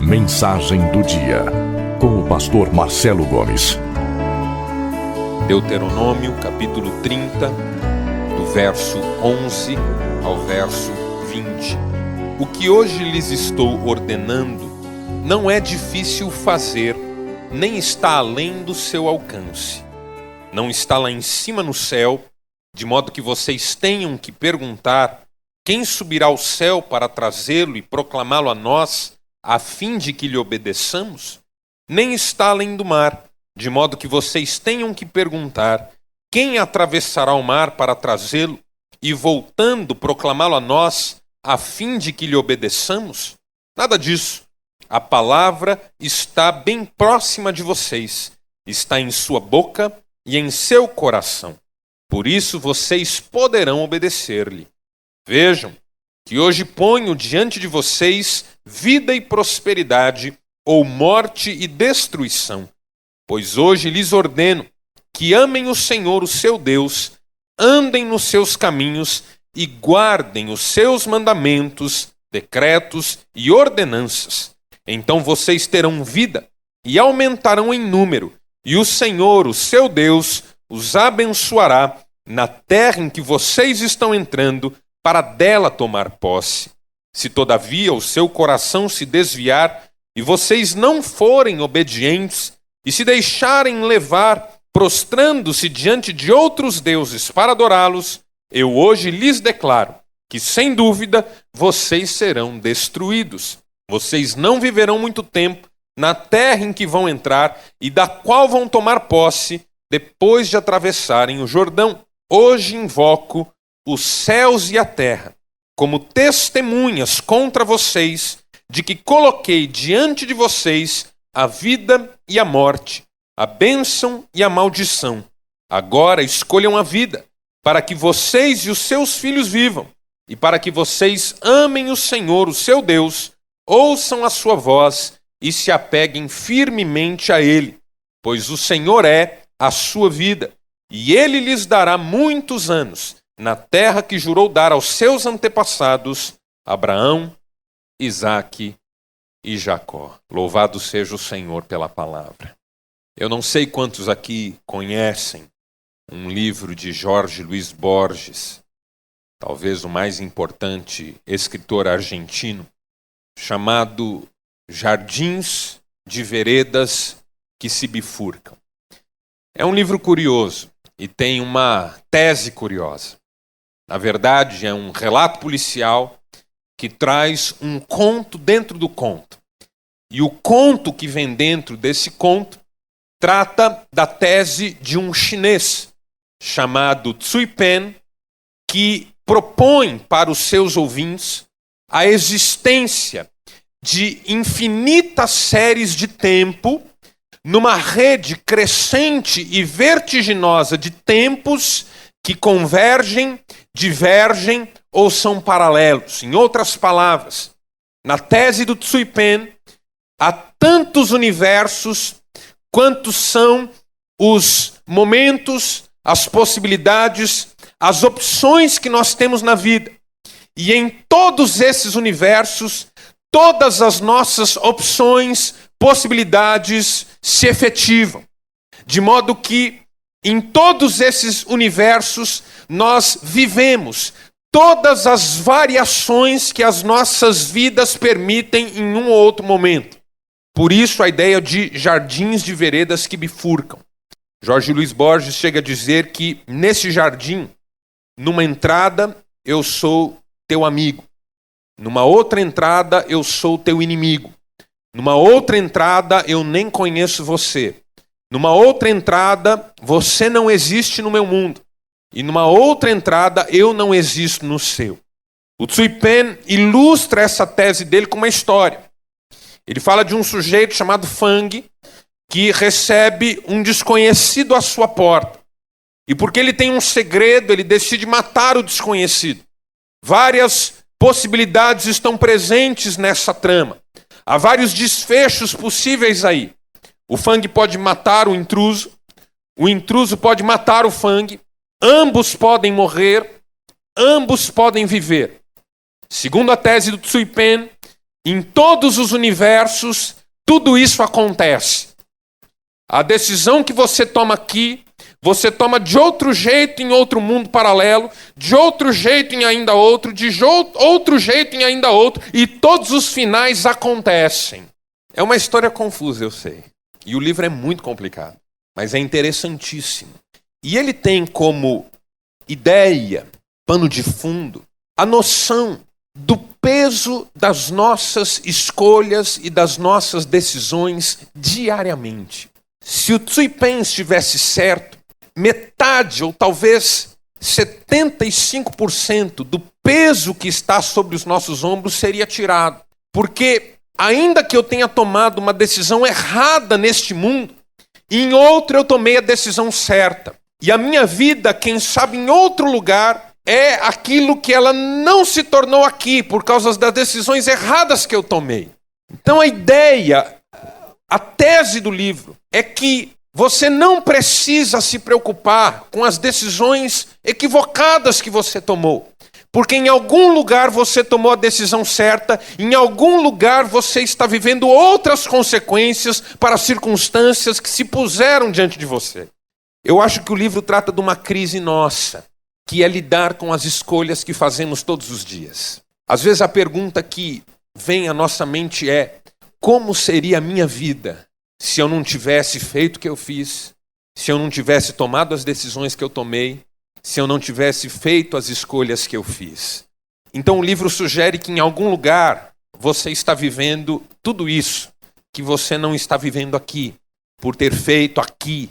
Mensagem do dia, com o pastor Marcelo Gomes. Deuteronômio, capítulo 30, do verso 11 ao verso 20. O que hoje lhes estou ordenando não é difícil fazer, nem está além do seu alcance. Não está lá em cima no céu, de modo que vocês tenham que perguntar: quem subirá ao céu para trazê-lo e proclamá-lo a nós, a fim de que lhe obedeçamos? Nem está além do mar, de modo que vocês tenham que perguntar: quem atravessará o mar para trazê-lo e, voltando, proclamá-lo a nós, a fim de que lhe obedeçamos? Nada disso. A palavra está bem próxima de vocês, está em sua boca e em seu coração. Por isso vocês poderão obedecer-lhe. Vejam que hoje ponho diante de vocês vida e prosperidade, ou morte e destruição. Pois hoje lhes ordeno que amem o Senhor, o seu Deus, andem nos seus caminhos e guardem os seus mandamentos, decretos e ordenanças. Então vocês terão vida e aumentarão em número, e o Senhor, o seu Deus, os abençoará na terra em que vocês estão entrando, para dela tomar posse. Se todavia o seu coração se desviar e vocês não forem obedientes e se deixarem levar, prostrando-se diante de outros deuses para adorá-los, eu hoje lhes declaro que, sem dúvida, vocês serão destruídos. Vocês não viverão muito tempo na terra em que vão entrar e da qual vão tomar posse depois de atravessarem o Jordão. Hoje invoco os céus e a terra como testemunhas contra vocês de que coloquei diante de vocês a vida e a morte, a bênção e a maldição. Agora escolham a vida, para que vocês e os seus filhos vivam, e para que vocês amem o Senhor, o seu Deus, ouçam a sua voz e se apeguem firmemente a Ele, pois o Senhor é a sua vida, e Ele lhes dará muitos anos na terra que jurou dar aos seus antepassados, Abraão, Isaque e Jacó. Louvado seja o Senhor pela palavra. Eu não sei quantos aqui conhecem um livro de Jorge Luiz Borges, talvez o mais importante escritor argentino, chamado Jardins de Veredas que se Bifurcam. É um livro curioso e tem uma tese curiosa. Na verdade, é um relato policial que traz um conto dentro do conto. E o conto que vem dentro desse conto trata da tese de um chinês chamado Tsui Pen, que propõe para os seus ouvintes a existência de infinitas séries de tempo numa rede crescente e vertiginosa de tempos que convergem, divergem ou são paralelos. Em outras palavras, na tese do Tsui Pen, há tantos universos quantos são os momentos, as possibilidades, as opções que nós temos na vida. E em todos esses universos, todas as nossas opções, possibilidades se efetivam. De modo que em todos esses universos nós vivemos todas as variações que as nossas vidas permitem em um ou outro momento. Por isso a ideia de jardins de veredas que bifurcam. Jorge Luiz Borges chega a dizer que nesse jardim, numa entrada eu sou teu amigo, numa outra entrada eu sou teu inimigo, numa outra entrada eu nem conheço você, numa outra entrada você não existe no meu mundo, e numa outra entrada eu não existo no seu. O Tsui Pen ilustra essa tese dele com uma história. Ele fala de um sujeito chamado Fang que recebe um desconhecido à sua porta. E porque ele tem um segredo, ele decide matar o desconhecido. Várias possibilidades estão presentes nessa trama. Há vários desfechos possíveis aí. O Fang pode matar o intruso pode matar o Fang, ambos podem morrer, ambos podem viver. Segundo a tese do Tsui Pen, Em todos os universos, tudo isso acontece. A decisão que você toma aqui, você toma de outro jeito em outro mundo paralelo, de outro jeito em ainda outro, outro jeito em ainda outro, e todos os finais acontecem. É uma história confusa, eu sei. E o livro é muito complicado, mas é interessantíssimo. E ele tem como ideia, pano de fundo, a noção do peso das nossas escolhas e das nossas decisões diariamente. Se o Tsui Pen estivesse certo, metade ou talvez 75% do peso que está sobre os nossos ombros seria tirado. Porque ainda que eu tenha tomado uma decisão errada neste mundo, em outro eu tomei a decisão certa. E a minha vida, quem sabe em outro lugar, é aquilo que ela não se tornou aqui por causa das decisões erradas que eu tomei. Então a ideia, a tese do livro é que você não precisa se preocupar com as decisões equivocadas que você tomou. Porque em algum lugar você tomou a decisão certa, em algum lugar você está vivendo outras consequências para as circunstâncias que se puseram diante de você. Eu acho que o livro trata de uma crise nossa, que é lidar com as escolhas que fazemos todos os dias. Às vezes a pergunta que vem à nossa mente é: como seria a minha vida se eu não tivesse feito o que eu fiz, se eu não tivesse tomado as decisões que eu tomei, se eu não tivesse feito as escolhas que eu fiz? Então o livro sugere que em algum lugar você está vivendo tudo isso que você não está vivendo aqui, por ter feito aqui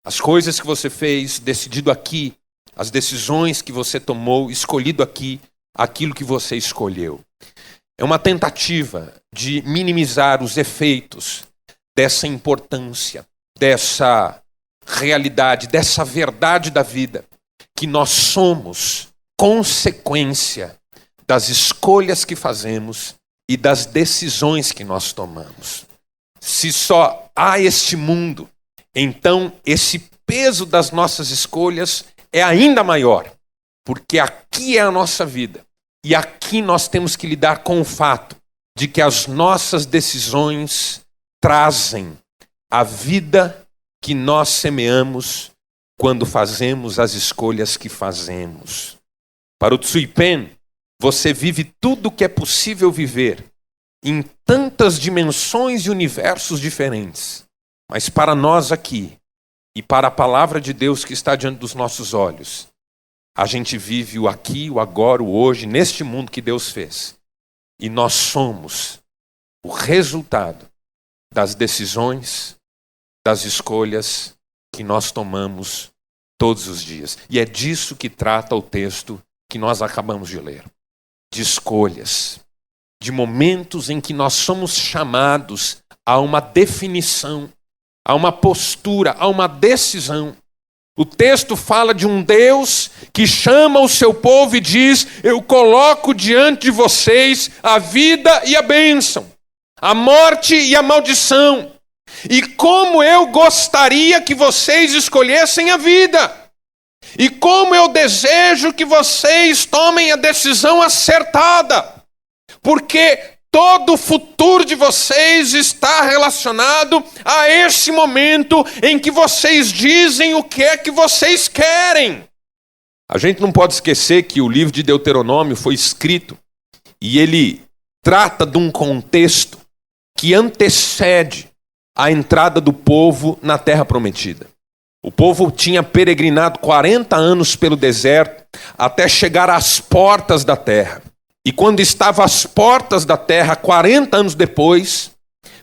as coisas que você fez, decidido aqui, as decisões que você tomou, escolhido aqui, aquilo que você escolheu. É uma tentativa de minimizar os efeitos dessa importância, dessa realidade, dessa verdade da vida, que nós somos consequência das escolhas que fazemos e das decisões que nós tomamos. Se só há este mundo, então esse peso das nossas escolhas é ainda maior, porque aqui é a nossa vida. E aqui nós temos que lidar com o fato de que as nossas decisões trazem a vida que nós semeamos quando fazemos as escolhas que fazemos. Para o Tsui Pen, você vive tudo o que é possível viver em tantas dimensões e universos diferentes. Mas para nós aqui, e para a palavra de Deus que está diante dos nossos olhos, a gente vive o aqui, o agora, o hoje, neste mundo que Deus fez. E nós somos o resultado das decisões, das escolhas que nós tomamos todos os dias. E é disso que trata o texto que nós acabamos de ler. De escolhas, de momentos em que nós somos chamados a uma definição, a uma postura, a uma decisão. O texto fala de um Deus que chama o seu povo e diz: eu coloco diante de vocês a vida e a bênção, a morte e a maldição. E como eu gostaria que vocês escolhessem a vida. E como eu desejo que vocês tomem a decisão acertada. Porque todo o futuro de vocês está relacionado a esse momento em que vocês dizem o que é que vocês querem. A gente não pode esquecer que o livro de Deuteronômio foi escrito e ele trata de um contexto que antecede a entrada do povo na Terra Prometida. O povo tinha peregrinado 40 anos pelo deserto até chegar às portas da terra. E quando estava às portas da terra, 40 anos depois,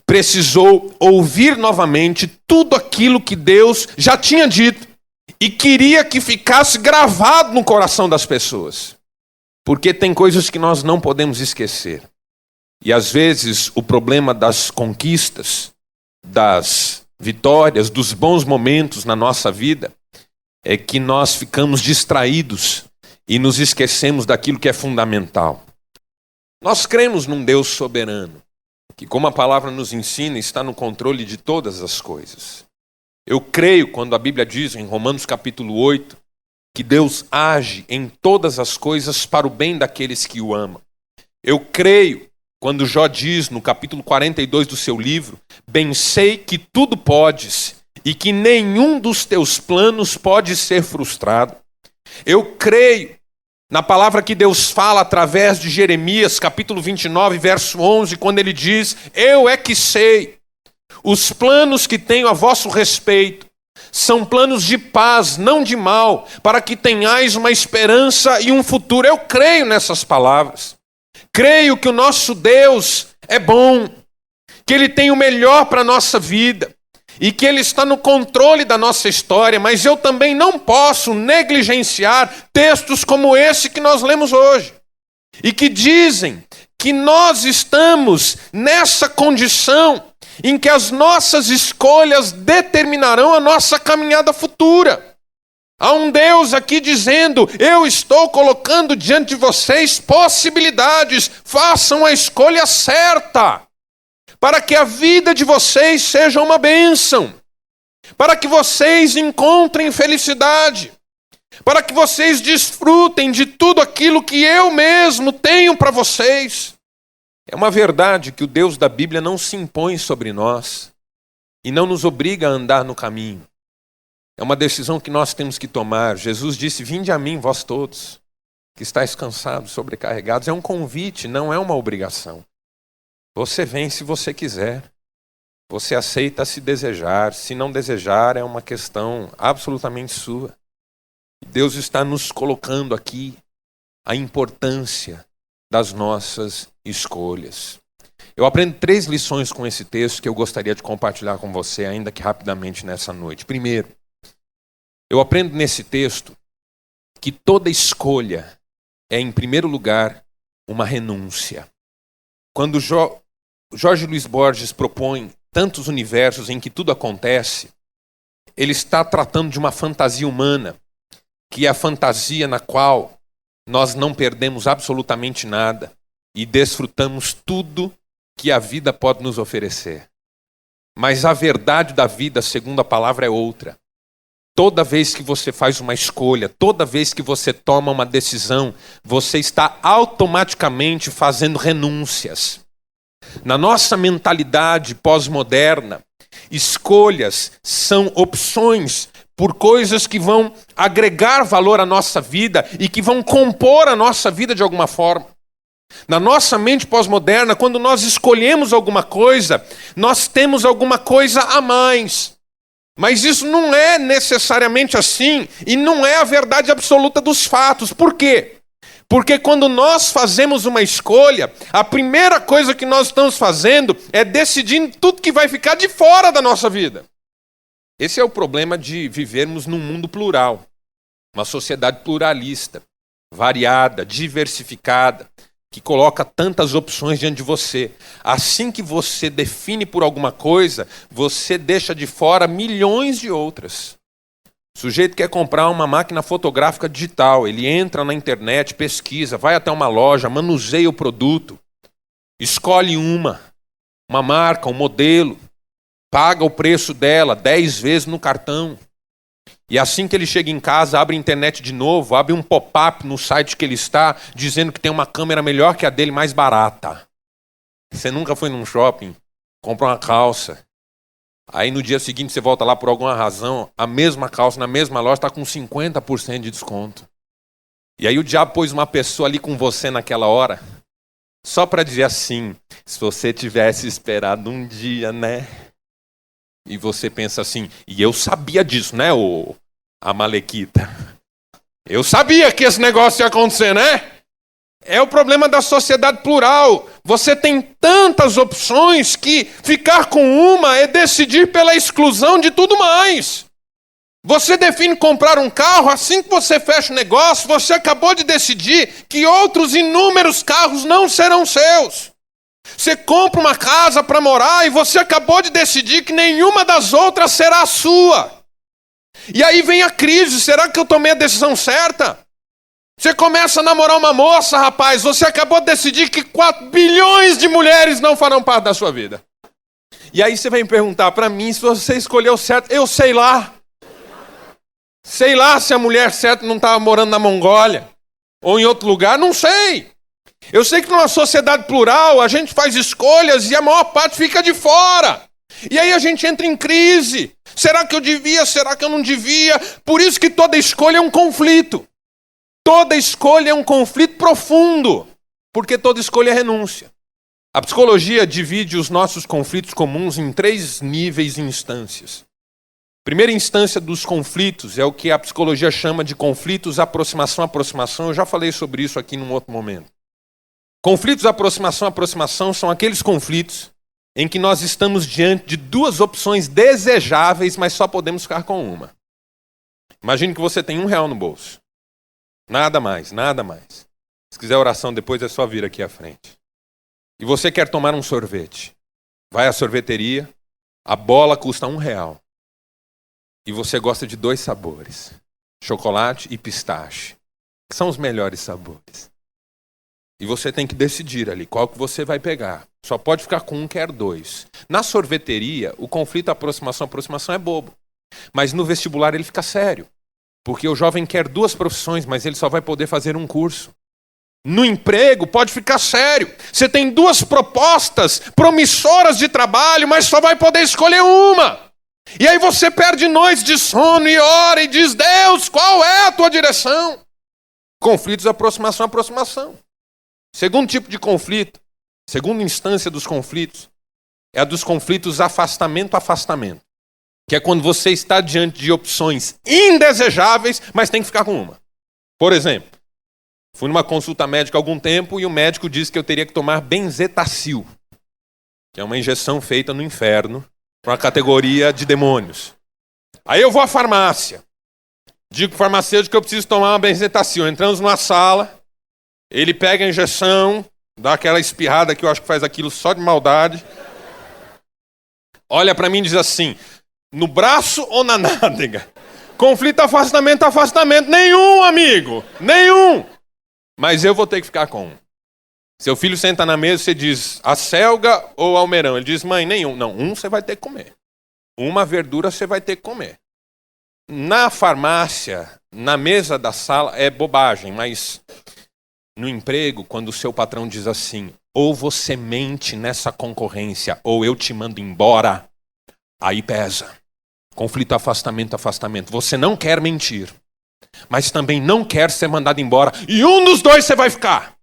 precisou ouvir novamente tudo aquilo que Deus já tinha dito e queria que ficasse gravado no coração das pessoas. Porque tem coisas que nós não podemos esquecer. E às vezes o problema das conquistas, das vitórias, dos bons momentos na nossa vida, é que nós ficamos distraídos e nos esquecemos daquilo que é fundamental. Nós cremos num Deus soberano, que, como a palavra nos ensina, está no controle de todas as coisas. Eu creio quando a Bíblia diz em Romanos capítulo 8, que Deus age em todas as coisas para o bem daqueles que o amam. Eu creio quando Jó diz no capítulo 42 do seu livro: bem sei que tudo podes e que nenhum dos teus planos pode ser frustrado. Eu creio na palavra que Deus fala através de Jeremias, capítulo 29, verso 11, quando ele diz: eu é que sei, os planos que tenho a vosso respeito são planos de paz, não de mal, para que tenhais uma esperança e um futuro. Eu creio nessas palavras. Creio que o nosso Deus é bom, que Ele tem o melhor para a nossa vida e que Ele está no controle da nossa história, mas eu também não posso negligenciar textos como esse que nós lemos hoje e que dizem que nós estamos nessa condição em que as nossas escolhas determinarão a nossa caminhada futura. Há um Deus aqui dizendo: eu estou colocando diante de vocês possibilidades, façam a escolha certa, para que a vida de vocês seja uma bênção, para que vocês encontrem felicidade, para que vocês desfrutem de tudo aquilo que eu mesmo tenho para vocês. É uma verdade que o Deus da Bíblia não se impõe sobre nós e não nos obriga a andar no caminho. É uma decisão que nós temos que tomar. Jesus disse: vinde a mim, vós todos, que estáis cansados, sobrecarregados. É um convite, não é uma obrigação. Você vem se você quiser. Você aceita se desejar. Se não desejar, é uma questão absolutamente sua. Deus está nos colocando aqui a importância das nossas escolhas. Eu aprendo 3 lições com esse texto que eu gostaria de compartilhar com você, ainda que rapidamente nessa noite. Primeiro, eu aprendo nesse texto que toda escolha é, em primeiro lugar, uma renúncia. Quando Jorge Luiz Borges propõe tantos universos em que tudo acontece, ele está tratando de uma fantasia humana, que é a fantasia na qual nós não perdemos absolutamente nada e desfrutamos tudo que a vida pode nos oferecer. Mas a verdade da vida, segundo a palavra, é outra. Toda vez que você faz uma escolha, toda vez que você toma uma decisão, você está automaticamente fazendo renúncias. Na nossa mentalidade pós-moderna, escolhas são opções por coisas que vão agregar valor à nossa vida e que vão compor a nossa vida de alguma forma. Na nossa mente pós-moderna, quando nós escolhemos alguma coisa, nós temos alguma coisa a mais. Mas isso não é necessariamente assim e não é a verdade absoluta dos fatos. Por quê? Porque quando nós fazemos uma escolha, a primeira coisa que nós estamos fazendo é decidindo tudo que vai ficar de fora da nossa vida. Esse é o problema de vivermos num mundo plural, uma sociedade pluralista, variada, diversificada, que coloca tantas opções diante de você. Assim que você define por alguma coisa, você deixa de fora milhões de outras. O sujeito quer comprar uma máquina fotográfica digital, ele entra na internet, pesquisa, vai até uma loja, manuseia o produto, escolhe uma marca, um modelo, paga o preço dela 10 vezes no cartão. E assim que ele chega em casa, abre a internet de novo, abre um pop-up no site que ele está, dizendo que tem uma câmera melhor que a dele, mais barata. Você nunca foi num shopping, compra uma calça, aí no dia seguinte você volta lá por alguma razão, a mesma calça na mesma loja está com 50% de desconto. E aí o diabo pôs uma pessoa ali com você naquela hora, só para dizer assim: se você tivesse esperado um dia, né? E você pensa assim: e eu sabia disso, né, ô Amalequita? Eu sabia que esse negócio ia acontecer, né? É o problema da sociedade plural. Você tem tantas opções que ficar com uma é decidir pela exclusão de tudo mais. Você define comprar um carro, assim que você fecha o negócio, você acabou de decidir que outros inúmeros carros não serão seus. Você compra uma casa para morar e você acabou de decidir que nenhuma das outras será sua. E aí vem a crise: será que eu tomei a decisão certa? Você começa a namorar uma moça, rapaz, você acabou de decidir que 4 bilhões de mulheres não farão parte da sua vida. E aí você vem perguntar para mim se você escolheu certo. Eu sei lá. Sei lá se a mulher certa não estava morando na Mongólia ou em outro lugar, não sei. Eu sei que numa sociedade plural a gente faz escolhas e a maior parte fica de fora. E aí a gente entra em crise. Será que eu devia? Será que eu não devia? Por isso que toda escolha é um conflito. Toda escolha é um conflito profundo. Porque toda escolha é renúncia. A psicologia divide os nossos conflitos comuns em 3 níveis e instâncias. Primeira instância dos conflitos é o que a psicologia chama de conflitos aproximação-aproximação. Eu já falei sobre isso aqui num outro momento. Conflitos aproximação-aproximação são aqueles conflitos em que nós estamos diante de 2 opções desejáveis, mas só podemos ficar com uma. Imagine que você tem R$1 no bolso. Nada mais, nada mais. Se quiser oração depois é só vir aqui à frente. E você quer tomar um sorvete. Vai à sorveteria, a bola custa R$1. E você gosta de 2 sabores. Chocolate e pistache. Que são os melhores sabores. E você tem que decidir ali qual que você vai pegar. Só pode ficar com um, quer 2. Na sorveteria, o conflito aproximação é bobo. Mas no vestibular ele fica sério. Porque o jovem quer 2 profissões, mas ele só vai poder fazer um curso. No emprego pode ficar sério. Você tem 2 propostas promissoras de trabalho, mas só vai poder escolher uma. E aí você perde noites de sono e ora e diz, Deus, qual é a tua direção? Conflitos aproximação. Segundo tipo de conflito, segunda instância dos conflitos, é a dos conflitos afastamento. Que é quando você está diante de opções indesejáveis, mas tem que ficar com uma. Por exemplo, fui numa consulta médica há algum tempo e o médico disse que eu teria que tomar benzetacil, que é uma injeção feita no inferno, para uma categoria de demônios. Aí eu vou à farmácia, digo para o farmacêutico que eu preciso tomar uma benzetacil. Entramos numa sala, ele pega a injeção, dá aquela espirrada que eu acho que faz aquilo só de maldade, olha para mim e diz assim, no braço ou na nádega? Conflito afastamento. Nenhum, amigo, nenhum. Mas eu vou ter que ficar com um. Seu filho senta na mesa, você diz, a selga ou almeirão? Ele diz, mãe, nenhum. Não, um você vai ter que comer. Uma verdura você vai ter que comer. Na farmácia, na mesa da sala, é bobagem, mas no emprego, quando o seu patrão diz assim, ou você mente nessa concorrência, ou eu te mando embora, aí pesa. Conflito afastamento. Você não quer mentir, mas também não quer ser mandado embora. E um dos 2 você vai ficar.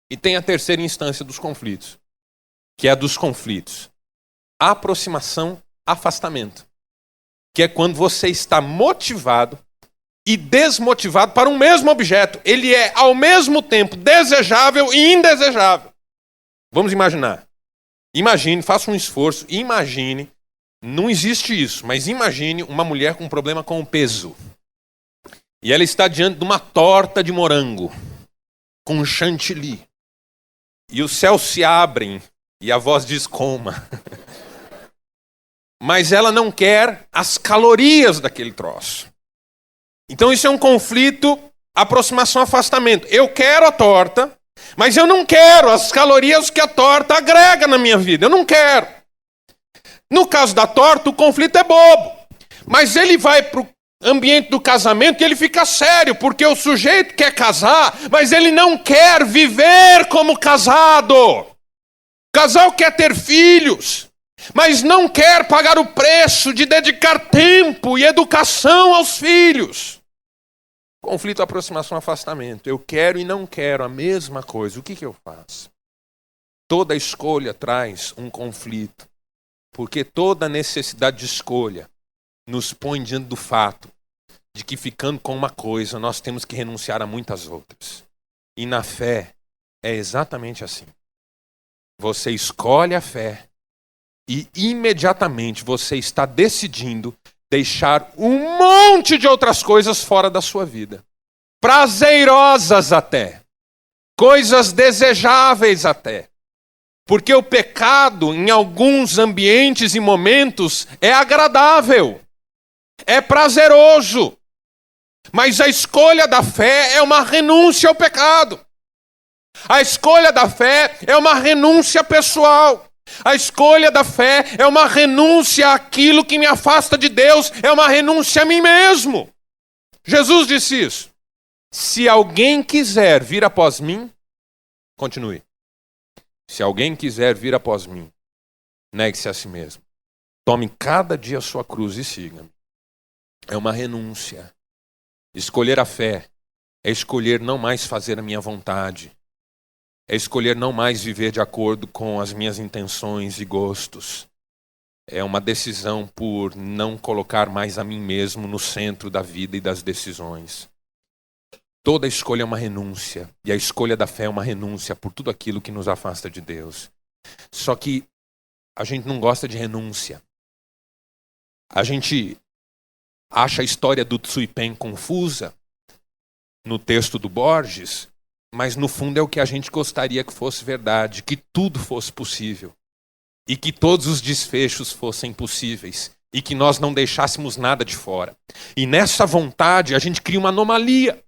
E tem a terceira instância dos conflitos, que é a dos conflitos aproximação-afastamento. Que é quando você está motivado e desmotivado para um mesmo objeto. Ele é, ao mesmo tempo, desejável e indesejável. Vamos imaginar. Imagine, faça um esforço, imagine. Não existe isso, mas imagine uma mulher com um problema com o peso. E ela está diante de uma torta de morango, com chantilly. E os céus se abrem e a voz diz, coma. Mas ela não quer as calorias daquele troço. Então isso é um conflito aproximação-afastamento. Eu quero a torta, mas eu não quero as calorias que a torta agrega na minha vida. Eu não quero. No caso da torta, o conflito é bobo. Mas ele vai para o ambiente do casamento e ele fica sério, porque o sujeito quer casar, mas ele não quer viver como casado. O casal quer ter filhos, mas não quer pagar o preço de dedicar tempo e educação aos filhos. Conflito, aproximação, afastamento. Eu quero e não quero a mesma coisa. O que eu faço? Toda escolha traz um conflito. Porque toda necessidade de escolha nos põe diante do fato de que ficando com uma coisa, nós temos que renunciar a muitas outras. E na fé é exatamente assim. Você escolhe a fé e imediatamente você está decidindo deixar um monte de outras coisas fora da sua vida. Prazerosas até. Coisas desejáveis até. Porque o pecado, em alguns ambientes e momentos, é agradável, é prazeroso. Mas a escolha da fé é uma renúncia ao pecado. A escolha da fé é uma renúncia pessoal. A escolha da fé é uma renúncia àquilo que me afasta de Deus, é uma renúncia a mim mesmo. Jesus disse isso. Se alguém quiser vir após mim, Continue. Se alguém quiser vir após mim, negue-se a si mesmo. Tome cada dia a sua cruz e siga-me. É uma renúncia. Escolher a fé é escolher não mais fazer a minha vontade. É escolher não mais viver de acordo com as minhas intenções e gostos. É uma decisão por não colocar mais a mim mesmo no centro da vida e das decisões. Toda escolha é uma renúncia. E a escolha da fé é uma renúncia por tudo aquilo que nos afasta de Deus. Só que a gente não gosta de renúncia. A gente acha a história do Tsui Pen confusa no texto do Borges, mas no fundo é o que a gente gostaria que fosse verdade, que tudo fosse possível e que todos os desfechos fossem possíveis e que nós não deixássemos nada de fora. E nessa vontade a gente cria uma anomalia.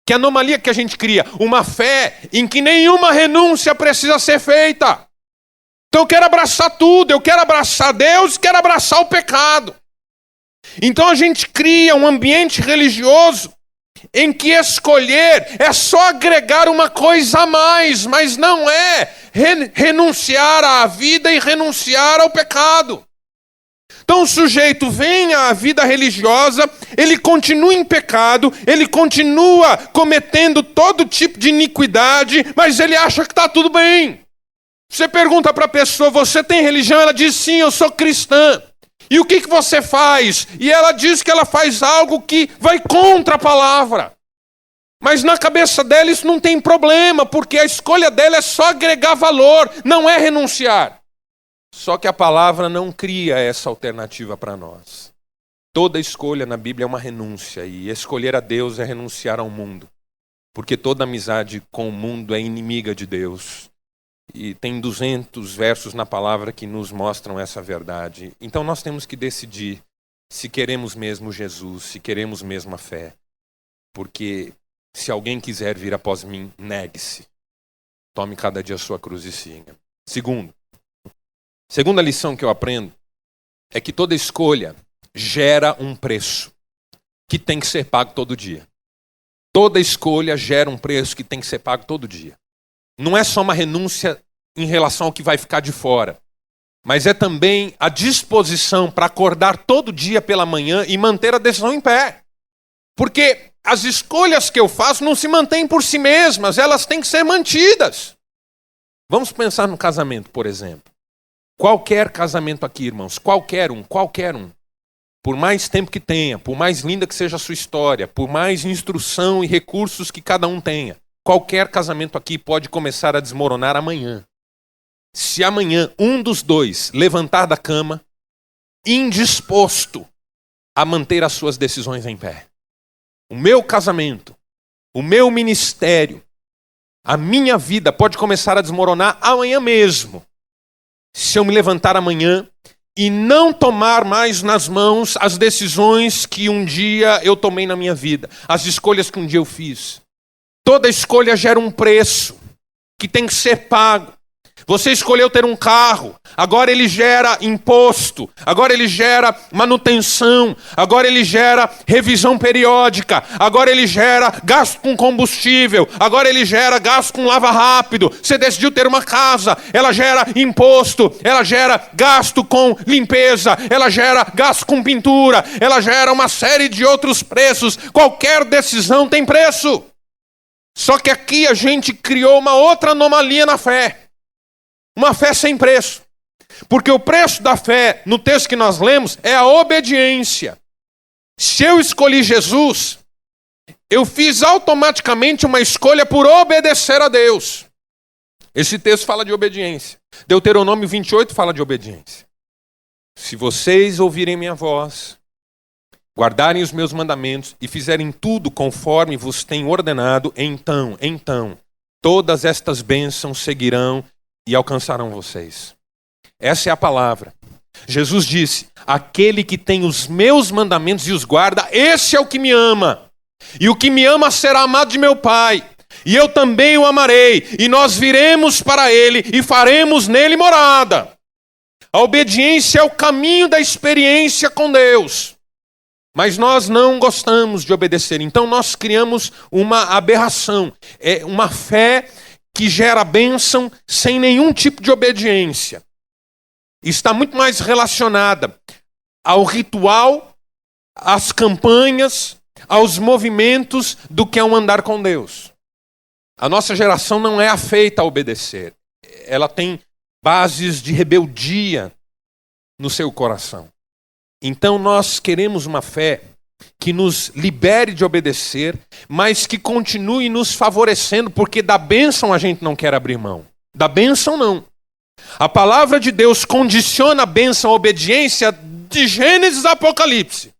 Que anomalia que a gente cria? Uma fé em que nenhuma renúncia precisa ser feita. Então eu quero abraçar tudo, eu quero abraçar Deus, quero abraçar o pecado. Então a gente cria um ambiente religioso em que escolher é só agregar uma coisa a mais, mas não é renunciar à vida e renunciar ao pecado. Então o sujeito vem à vida religiosa, ele continua em pecado, ele continua cometendo todo tipo de iniquidade, mas ele acha que está tudo bem. Você pergunta para a pessoa, você tem religião? Ela diz, sim, eu sou cristã. E o que você faz? E ela diz que ela faz algo que vai contra a palavra. Mas na cabeça dela isso não tem problema, porque a escolha dela é só agregar valor, não é renunciar. Só que a palavra não cria essa alternativa para nós. Toda escolha na Bíblia é uma renúncia, e escolher a Deus é renunciar ao mundo. Porque toda amizade com o mundo é inimiga de Deus. E tem 200 versos na palavra que nos mostram essa verdade. Então nós temos que decidir se queremos mesmo Jesus, se queremos mesmo a fé. Porque se alguém quiser vir após mim, negue-se. Tome cada dia a sua cruz e siga. Segunda lição que eu aprendo é que toda escolha gera um preço que tem que ser pago todo dia. Toda escolha gera um preço que tem que ser pago todo dia. Não é só uma renúncia em relação ao que vai ficar de fora, mas é também a disposição para acordar todo dia pela manhã e manter a decisão em pé. Porque as escolhas que eu faço não se mantêm por si mesmas, elas têm que ser mantidas. Vamos pensar no casamento, por exemplo. Qualquer casamento aqui, irmãos, qualquer um. Por mais tempo que tenha, por mais linda que seja a sua história, por mais instrução e recursos que cada um tenha, qualquer casamento aqui pode começar a desmoronar amanhã. Se amanhã um dos dois levantar da cama, indisposto a manter as suas decisões em pé. O meu casamento, o meu ministério, a minha vida pode começar a desmoronar amanhã mesmo. Se eu me levantar amanhã e não tomar mais nas mãos as decisões que um dia eu tomei na minha vida, as escolhas que um dia eu fiz. Toda escolha gera um preço que tem que ser pago. Você escolheu ter um carro, agora ele gera imposto, agora ele gera manutenção, agora ele gera revisão periódica, agora ele gera gasto com combustível, agora ele gera gasto com lava rápido. Você decidiu ter uma casa, ela gera imposto, ela gera gasto com limpeza, ela gera gasto com pintura, ela gera uma série de outros preços. Qualquer decisão tem preço. Só que aqui a gente criou uma outra anomalia na fé. Uma fé sem preço. Porque o preço da fé, no texto que nós lemos, é a obediência. Se eu escolhi Jesus, eu fiz automaticamente uma escolha por obedecer a Deus. Esse texto fala de obediência. Deuteronômio 28 fala de obediência. Se vocês ouvirem minha voz, guardarem os meus mandamentos e fizerem tudo conforme vos tenho ordenado, então, todas estas bênçãos seguirão e alcançarão vocês. Essa é a palavra. Jesus disse, aquele que tem os meus mandamentos e os guarda, esse é o que me ama. E o que me ama será amado de meu Pai. E eu também o amarei. E nós viremos para ele e faremos nele morada. A obediência é o caminho da experiência com Deus. Mas nós não gostamos de obedecer. Então nós criamos uma aberração. É uma fé que gera bênção sem nenhum tipo de obediência. Está muito mais relacionada ao ritual, às campanhas, aos movimentos, do que ao andar com Deus. A nossa geração não é afeita a obedecer. Ela tem bases de rebeldia no seu coração. Então nós queremos uma fé que nos libere de obedecer, mas que continue nos favorecendo, porque da bênção a gente não quer abrir mão. Da bênção não. A palavra de Deus condiciona a bênção à obediência de Gênesis a Apocalipse.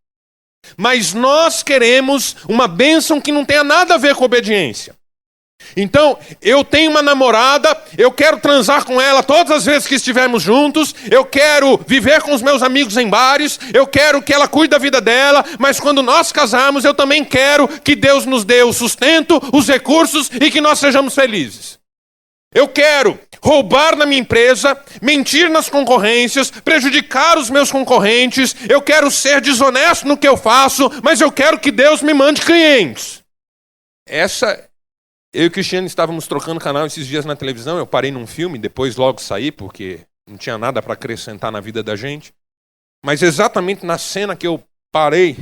Mas nós queremos uma bênção que não tenha nada a ver com obediência. Então, eu tenho uma namorada, eu quero transar com ela todas as vezes que estivermos juntos, eu quero viver com os meus amigos em bares, eu quero que ela cuide da vida dela, mas quando nós casarmos, eu também quero que Deus nos dê o sustento, os recursos e que nós sejamos felizes. Eu quero roubar na minha empresa, mentir nas concorrências, prejudicar os meus concorrentes, eu quero ser desonesto no que eu faço, mas eu quero que Deus me mande clientes. Eu e o Cristiano estávamos trocando canal esses dias na televisão, eu parei num filme, depois logo saí, porque não tinha nada para acrescentar na vida da gente. Mas exatamente na cena que eu parei,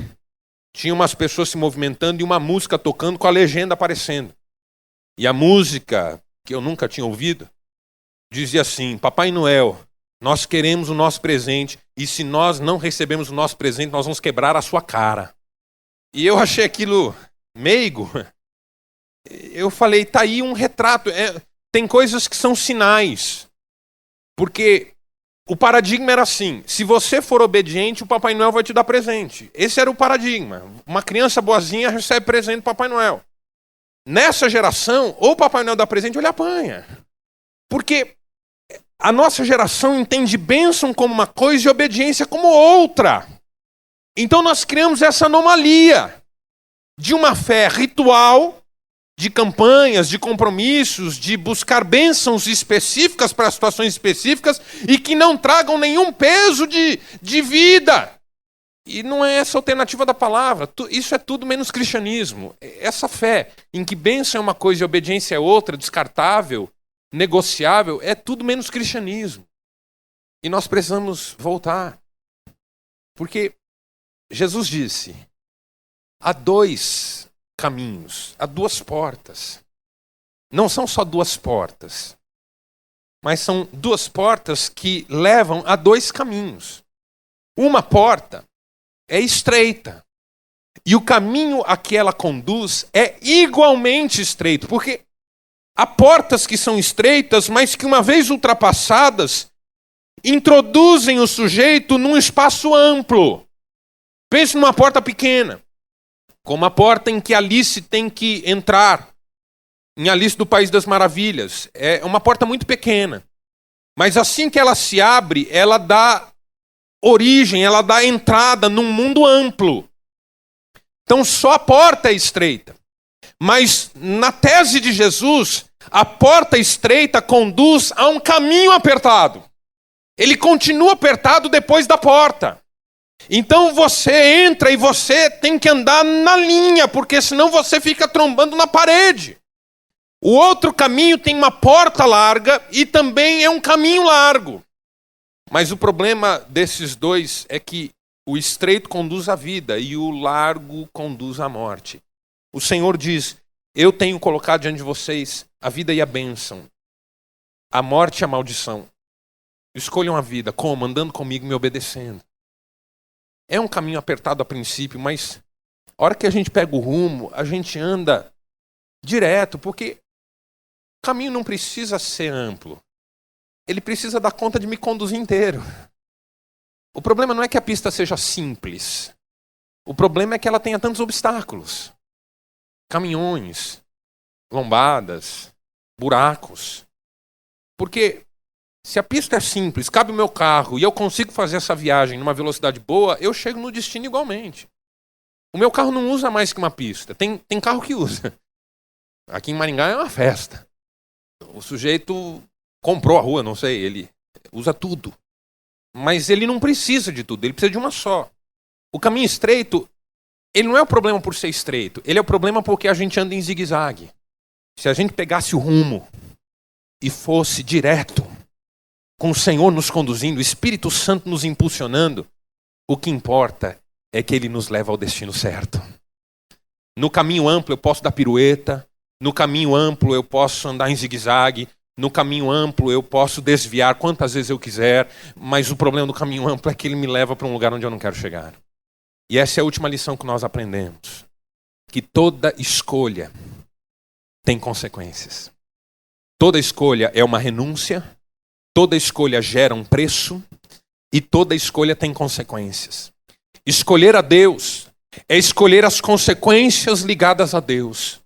tinha umas pessoas se movimentando e uma música tocando com a legenda aparecendo. E a música, que eu nunca tinha ouvido, dizia assim: Papai Noel, nós queremos o nosso presente, e se nós não recebemos o nosso presente, nós vamos quebrar a sua cara. E eu achei aquilo meigo. Eu falei, tá aí um retrato. Tem coisas que são sinais. Porque o paradigma era assim: se você for obediente, o Papai Noel vai te dar presente. Esse era o paradigma. Uma criança boazinha recebe presente do Papai Noel. Nessa geração, ou o Papai Noel dá presente ou ele apanha. Porque a nossa geração entende bênção como uma coisa e obediência como outra. Então nós criamos essa anomalia de uma fé ritual, de campanhas, de compromissos, de buscar bênçãos específicas para situações específicas e que não tragam nenhum peso de vida. E não é essa a alternativa da palavra. Isso é tudo menos cristianismo. Essa fé em que bênção é uma coisa e obediência é outra, descartável, negociável, é tudo menos cristianismo. E nós precisamos voltar. Porque Jesus disse: há dois caminhos, há duas portas. Não são só duas portas, mas são duas portas que levam a dois caminhos. Uma porta é estreita e o caminho a que ela conduz é igualmente estreito, porque há portas que são estreitas, mas que uma vez ultrapassadas, introduzem o sujeito num espaço amplo. Pense numa porta pequena, como a porta em que Alice tem que entrar, em Alice do País das Maravilhas. É uma porta muito pequena. Mas assim que ela se abre, ela dá origem, ela dá entrada num mundo amplo. Então só a porta é estreita. Mas na tese de Jesus, a porta estreita conduz a um caminho apertado. Ele continua apertado depois da porta. Então você entra e você tem que andar na linha, porque senão você fica trombando na parede. O outro caminho tem uma porta larga e também é um caminho largo. Mas o problema desses dois é que o estreito conduz à vida e o largo conduz à morte. O Senhor diz: eu tenho colocado diante de vocês a vida e a bênção, a morte e a maldição. Escolham a vida, como? Andando comigo e me obedecendo. É um caminho apertado a princípio, mas a hora que a gente pega o rumo, a gente anda direto, porque o caminho não precisa ser amplo. Ele precisa dar conta de me conduzir inteiro. O problema não é que a pista seja simples. O problema é que ela tenha tantos obstáculos. Caminhões, lombadas, buracos. Porque se a pista é simples, cabe o meu carro e eu consigo fazer essa viagem numa velocidade boa, eu chego no destino igualmente. O meu carro não usa mais que uma pista. Tem carro que usa. Aqui em Maringá é uma festa. O sujeito comprou a rua, não sei, ele usa tudo. Mas ele não precisa de tudo, ele precisa de uma só. O caminho estreito, ele não é o problema por ser estreito, ele é o problema porque a gente anda em zigue-zague. Se a gente pegasse o rumo, e fosse direto, com o Senhor nos conduzindo, o Espírito Santo nos impulsionando, o que importa é que Ele nos leva ao destino certo. No caminho amplo eu posso dar pirueta, no caminho amplo eu posso andar em zigue-zague, no caminho amplo eu posso desviar quantas vezes eu quiser, mas o problema do caminho amplo é que ele me leva para um lugar onde eu não quero chegar. E essa é a última lição que nós aprendemos, que toda escolha tem consequências. Toda escolha é uma renúncia, toda escolha gera um preço e toda escolha tem consequências. Escolher a Deus é escolher as consequências ligadas a Deus.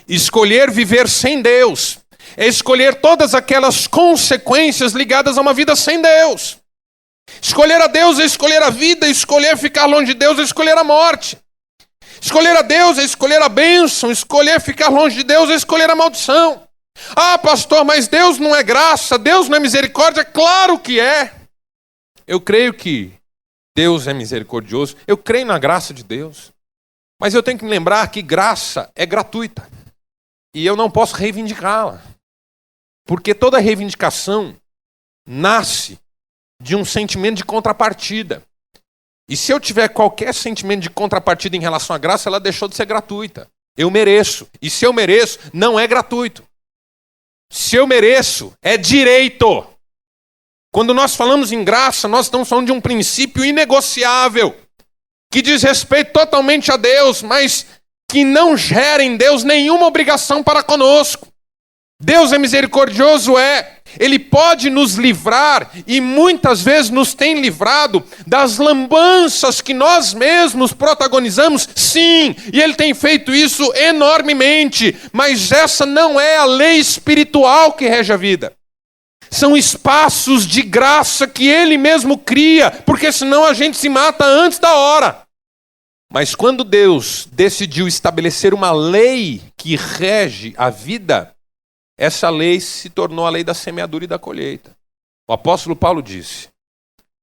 Escolher viver sem Deus é escolher todas aquelas consequências ligadas a uma vida sem Deus. Escolher a Deus é escolher a vida, escolher ficar longe de Deus é escolher a morte. Escolher a Deus é escolher a bênção, escolher ficar longe de Deus é escolher a maldição. Ah, pastor, mas Deus não é graça, Deus não é misericórdia? Claro que é. Eu creio que Deus é misericordioso, eu creio na graça de Deus. Mas eu tenho que me lembrar que graça é gratuita. E eu não posso reivindicá-la. Porque toda reivindicação nasce de um sentimento de contrapartida. E se eu tiver qualquer sentimento de contrapartida em relação à graça, ela deixou de ser gratuita. Eu mereço. E se eu mereço, não é gratuito. Se eu mereço, é direito. Quando nós falamos em graça, nós estamos falando de um princípio inegociável, que diz respeito totalmente a Deus, mas que não gera em Deus nenhuma obrigação para conosco. Deus é misericordioso, Ele pode nos livrar, e muitas vezes nos tem livrado, das lambanças que nós mesmos protagonizamos, sim, e Ele tem feito isso enormemente, mas essa não é a lei espiritual que rege a vida. São espaços de graça que Ele mesmo cria, porque senão a gente se mata antes da hora. Mas quando Deus decidiu estabelecer uma lei que rege a vida, essa lei se tornou a lei da semeadura e da colheita. O apóstolo Paulo disse: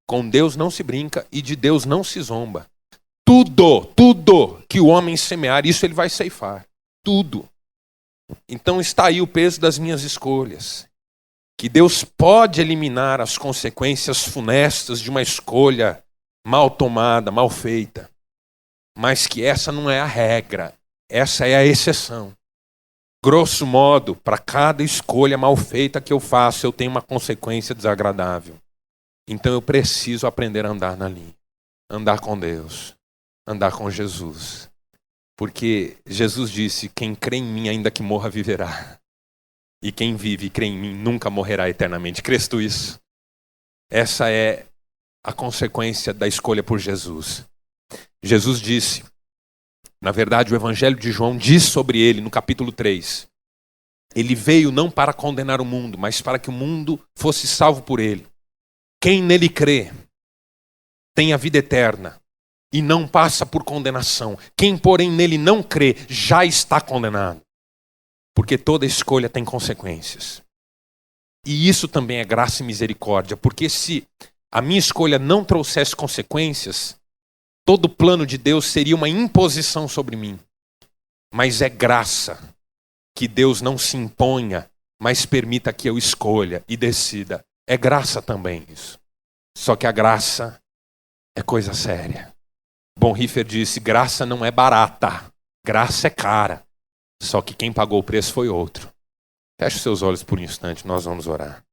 com Deus não se brinca e de Deus não se zomba. Tudo que o homem semear, isso ele vai ceifar. Tudo. Então está aí o peso das minhas escolhas. Que Deus pode eliminar as consequências funestas de uma escolha mal tomada, mal feita. Mas que essa não é a regra, essa é a exceção. Grosso modo, para cada escolha mal feita que eu faço, eu tenho uma consequência desagradável. Então eu preciso aprender a andar na linha. Andar com Deus. Andar com Jesus. Porque Jesus disse: quem crê em mim, ainda que morra, viverá. E quem vive e crê em mim, nunca morrerá eternamente. Crês tu isso? Essa é a consequência da escolha por Jesus. Jesus disse, na verdade o Evangelho de João diz sobre ele no capítulo 3. Ele veio não para condenar o mundo, mas para que o mundo fosse salvo por ele. Quem nele crê tem a vida eterna e não passa por condenação. Quem, porém, nele não crê já está condenado. Porque toda escolha tem consequências. E isso também é graça e misericórdia. Porque se a minha escolha não trouxesse consequências, todo o plano de Deus seria uma imposição sobre mim. Mas é graça que Deus não se imponha, mas permita que eu escolha e decida. É graça também isso. Só que a graça é coisa séria. Bonhoeffer disse, graça não é barata, graça é cara. Só que quem pagou o preço foi outro. Feche seus olhos por um instante, nós vamos orar.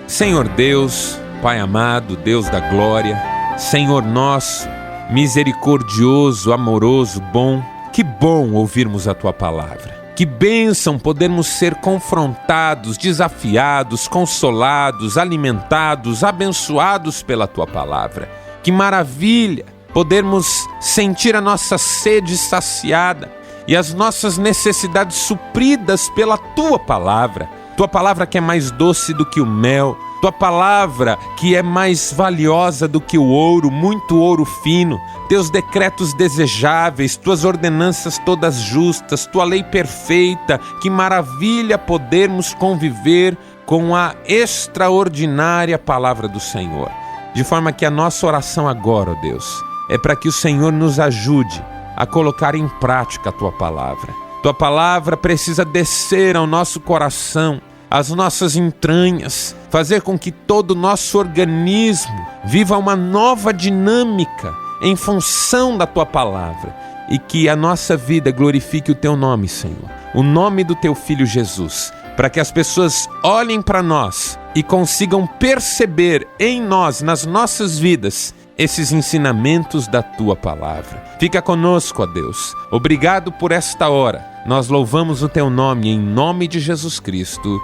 Senhor Deus, Pai amado, Deus da glória, Senhor nosso, misericordioso, amoroso, bom, que bom ouvirmos a Tua palavra. Que bênção podermos ser confrontados, desafiados, consolados, alimentados, abençoados pela Tua palavra. Que maravilha podermos sentir a nossa sede saciada e as nossas necessidades supridas pela Tua palavra. Tua palavra que é mais doce do que o mel. Tua palavra que é mais valiosa do que o ouro, muito ouro fino. Teus decretos desejáveis, Tuas ordenanças todas justas, Tua lei perfeita. Que maravilha podermos conviver com a extraordinária palavra do Senhor. De forma que a nossa oração agora, ó Deus, é para que o Senhor nos ajude a colocar em prática a Tua palavra. Tua palavra precisa descer ao nosso coração, às nossas entranhas, fazer com que todo o nosso organismo viva uma nova dinâmica em função da Tua palavra e que a nossa vida glorifique o Teu nome, Senhor, o nome do Teu Filho Jesus, para que as pessoas olhem para nós e consigam perceber em nós, nas nossas vidas, esses ensinamentos da Tua palavra. Fica conosco, ó Deus. Obrigado por esta hora. Nós louvamos o Teu nome, em nome de Jesus Cristo.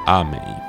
Amém.